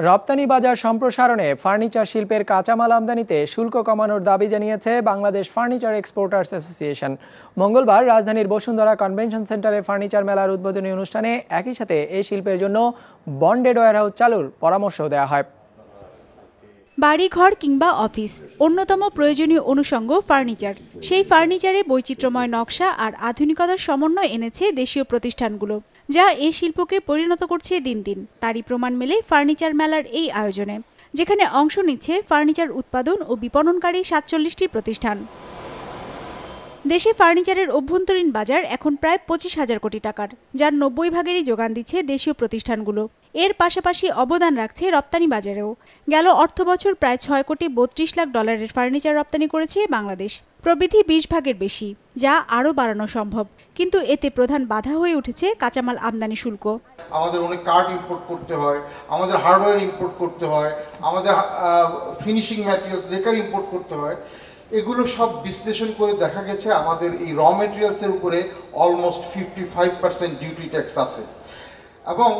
রপ্তানি বাজার সম্প্রসারণে ফার্নিচার শিল্পের কাঁচামাল আমদানিতে শুল্ক কমানোর দাবি জানিয়েছে বাংলাদেশ ফার্নিচার এক্সপোর্টার্স অ্যাসোসিয়েশন। মঙ্গলবার রাজধানীর বসুন্ধরা কনভেনশন সেন্টারে ফার্নিচার মেলার উদ্বোধনী অনুষ্ঠানে একই সাথে এই শিল্পের জন্য বন্ডেড ওয়্যারহাউস চালুর পরামর্শ দেওয়া হয়। বাড়িঘর কিংবা অফিস অন্যতম প্রয়োজনীয় অনুষঙ্গ ফার্নিচার। সেই ফার্নিচারে বৈচিত্র্যময় নকশা আর আধুনিকতার সমন্বয় এনেছে দেশীয় প্রতিষ্ঠানগুলো, যা এই শিল্পকে পরিণত করছে দিন দিন। তারই প্রমাণ মেলে ফার্নিচার মেলার এই আয়োজনে, যেখানে অংশ নিচ্ছে ফার্নিচার উৎপাদন ও বিপণনকারী ৪৭টি প্রতিষ্ঠান। দেশে ফার্নিচারের অভ্যন্তরীণ বাজার এখন প্রায় ২৫,০০০ কোটি টাকার, যার ৯০ ভাগেরই যোগান দিচ্ছে দেশীয় প্রতিষ্ঠানগুলো। এর পাশাপাশি অবদান রাখছে রপ্তানি বাজারেও। গেল অর্থবছর প্রায় ৬ কোটি ৩২ লাখ ডলারের ফার্নিচার রপ্তানি করেছে বাংলাদেশ, প্রবৃদ্ধি ২০ ভাগের বেশি, যা আরও বাড়ানো সম্ভব। কিন্তু এতে প্রধান বাধা হয়ে উঠেছে কাঁচামাল আমদানি শুল্ক। আমাদের অনেক কাঠ ইম্পোর্ট করতে হয়, আমাদের হার্ডওয়্যার ইম্পোর্ট করতে হয়, আমাদের ফিনিশিং ম্যাটেরিয়ালস ডেকার ইম্পোর্ট করতে হয়। এগুলো সব বিশ্লেষণ করে দেখা গেছে আমাদের এই র মেটেরিয়ালসের উপরে অলমোস্ট 55% ডিউটি ট্যাক্স আছে, এবং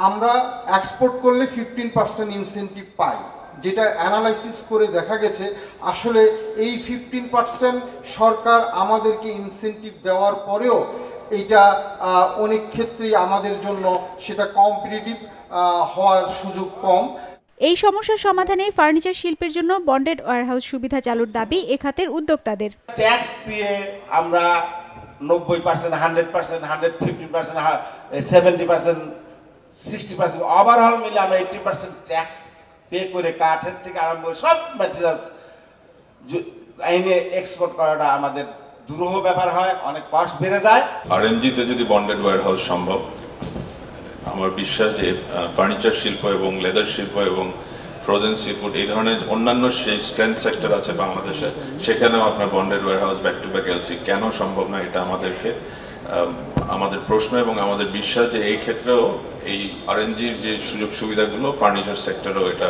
আমরা এক্সপোর্ট করলে 15% ইনসেন্টিভ পাই, যেটা অ্যানালাইসিস করে দেখা গেছে আসলে এই 15% সরকার আমাদেরকে ইনসেন্টিভ দেওয়ার পরেও এটা অনেক ক্ষেত্রেই আমাদের জন্য সেটা কম্পিটিটিভ হওয়ার সুযোগ কম। এই সমস্যার সমাধানে ফার্নিচার শিল্পের জন্য বন্ডেড ওয়্যারহাউস সুবিধা চালুর দাবি এ খাতের উদ্যোক্তাদের। ট্যাক্স দিয়ে আমরা 90%, 100%, 115%, 70%, 60% ওভারঅল মিলে আমরা 80% ট্যাক্স পে করে কাঠের থেকে আরম্ভ করে সব ম্যাটেরিয়ালস আইনে এক্সপোর্ট করাটা আমাদের দুরূহ ব্যাপার হয়, অনেক কস্ট বেড়ে যায়। আরএমজিতে যদি বন্ডেড ওয়্যারহাউস সম্ভব, আমার বিশ্বাস যে ফার্নিচার শিল্প এবং লেদার শিল্প এবং ফ্রোজেন সি ফুড এই ধরনের অন্যান্য সেই স্ট্রেংথ সেক্টর আছে বাংলাদেশে, সেখানেও আপনার bonded warehouse back to back LC কেন সম্ভব না, এটা আমাদের প্রশ্ন এবং আমাদের বিশ্বাস যে এই ক্ষেত্রেও এই আরএনজির যে সুযোগ সুবিধাগুলো ফার্নিচার সেক্টরেও এটা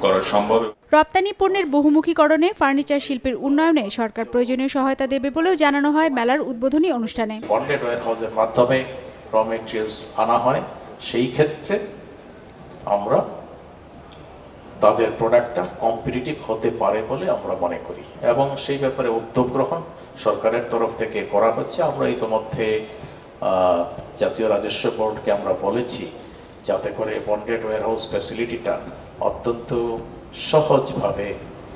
করা সম্ভব। রপ্তানি পণ্যের বহুমুখীকরণে ফার্নিচার শিল্পের উন্নয়নে সরকার প্রয়োজনীয় সহায়তা দেবে বলেও জানানো হয় মেলার উদ্বোধনী অনুষ্ঠানে। বন্ডেড ওয়্যারহাউসের মাধ্যমে র মেটেরিয়ালস আনা হয়, সেই ক্ষেত্রে আমরা তাদের প্রোডাক্টটা কম্পিটিটিভ হতে পারে বলে আমরা মনে করি, এবং সেই ব্যাপারে উদ্যোগ গ্রহণ সরকারের তরফ থেকে করা হচ্ছে। আমরা ইতিমধ্যে জাতীয় রাজস্ব বোর্ডকে আমরা বলেছি যাতে করে বন্ডেড ওয়্যারহাউস ফ্যাসিলিটিটা অত্যন্ত সহজভাবে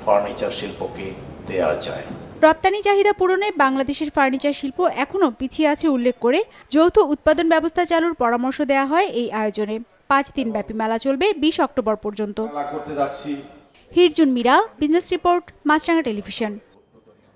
ফার্নিচার শিল্পকে দেয়া যায়। রপ্তানি চাহিদা পূরণে বাংলাদেশের ফার্নিচার শিল্প এখনও পিছিয়ে আছে উল্লেখ করে যৌথ উৎপাদন ব্যবস্থা চালুর পরামর্শ দেওয়া হয় এই আয়োজনে। 5 দিন ব্যাপী মেলা চলবে 20 অক্টোবর পর্যন্ত। হিরজুন মীরা, বিজনেস রিপোর্ট, মাছরাঙা টেলিভিশন।